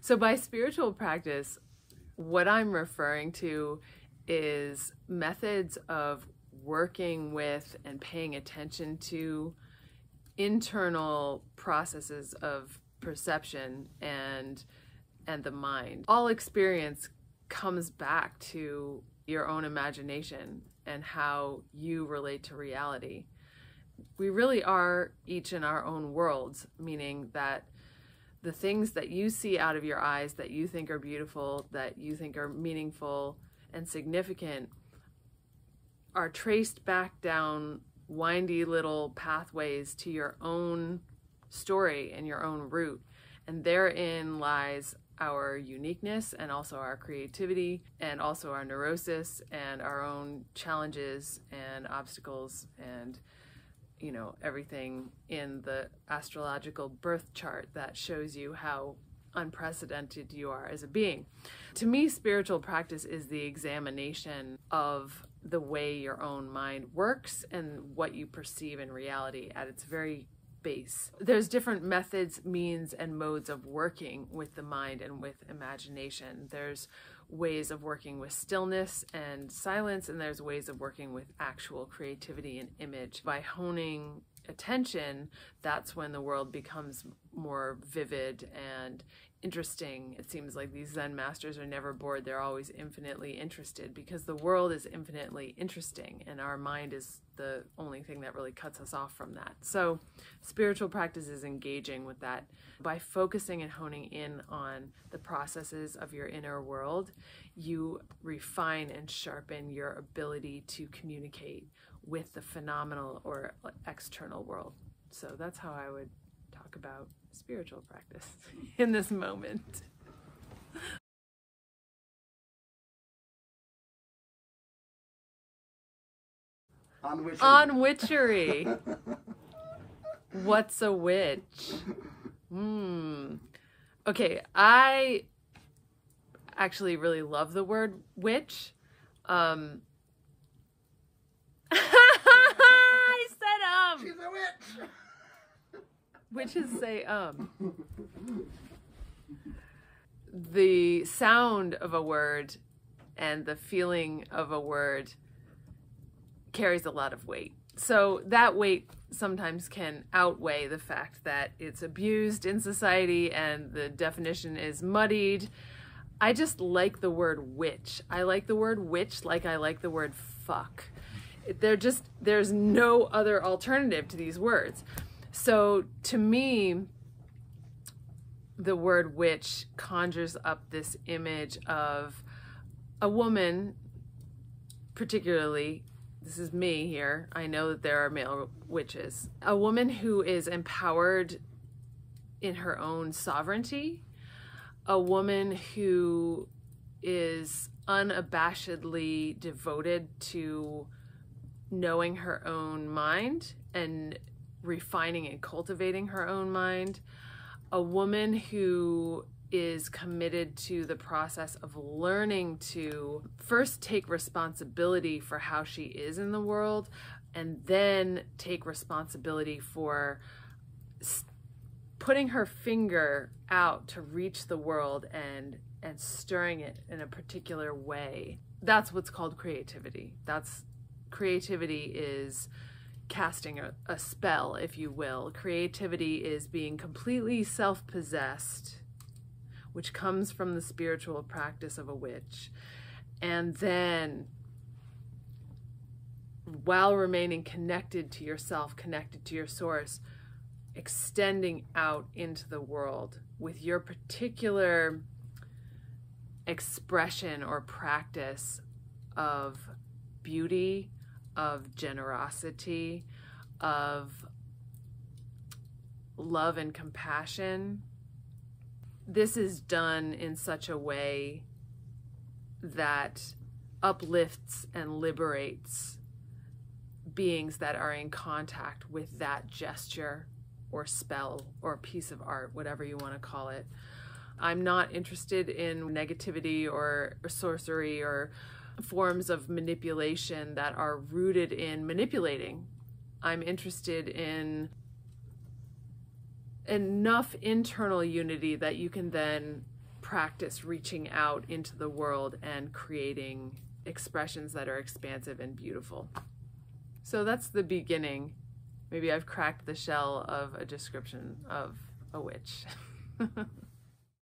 So by spiritual practice, what I'm referring to is methods of working with and paying attention to internal processes of perception and the mind. All experience comes back to your own imagination and how you relate to reality. We really are each in our own worlds, meaning that the things that you see out of your eyes that you think are beautiful, that you think are meaningful and significant, are traced back down windy little pathways to your own story and your own root. And therein lies our uniqueness and also our creativity and also our neurosis and our own challenges and obstacles and, you know, everything in the astrological birth chart that shows you how unprecedented you are as a being. To me, spiritual practice is the examination of the way your own mind works and what you perceive in reality at its very base. There's different methods, means, and modes of working with the mind and with imagination. There's ways of working with stillness and silence, and there's ways of working with actual creativity and image. By honing attention, that's when the world becomes more vivid and interesting. It seems like these Zen masters are never bored. They're always infinitely interested because the world is infinitely interesting and our mind is the only thing that really cuts us off from that. So spiritual practice is engaging with that. By focusing and honing in on the processes of your inner world, you refine and sharpen your ability to communicate with the phenomenal or external world. So that's how I would talk about spiritual practice in this moment. On Witchery. On Witchery. What's a witch? Okay, I actually really love the word witch. I said She's a witch. Witches say The sound of a word and the feeling of a word carries a lot of weight. So that weight sometimes can outweigh the fact that it's abused in society and the definition is muddied. I just like the word witch. I like the word witch like I like the word fuck. There's no other alternative to these words. So to me, the word witch conjures up this image of a woman, particularly, this is me here, I know that there are male witches, a woman who is empowered in her own sovereignty, a woman who is unabashedly devoted to knowing her own mind and refining and cultivating her own mind, a woman who is committed to the process of learning to first take responsibility for how she is in the world and then take responsibility for putting her finger out to reach the world and stirring it in a particular way. That's what's called creativity. Creativity is casting a spell, if you will. Creativity is being completely self-possessed, which comes from the spiritual practice of a witch. And then, while remaining connected to yourself, connected to your source, extending out into the world with your particular expression or practice of beauty, of generosity, of love and compassion. This is done in such a way that uplifts and liberates beings that are in contact with that gesture or spell or piece of art, whatever you want to call it. I'm not interested in negativity or sorcery or forms of manipulation that are rooted in manipulating. I'm interested in enough internal unity that you can then practice reaching out into the world and creating expressions that are expansive and beautiful. So that's the beginning. Maybe I've cracked the shell of a description of a witch.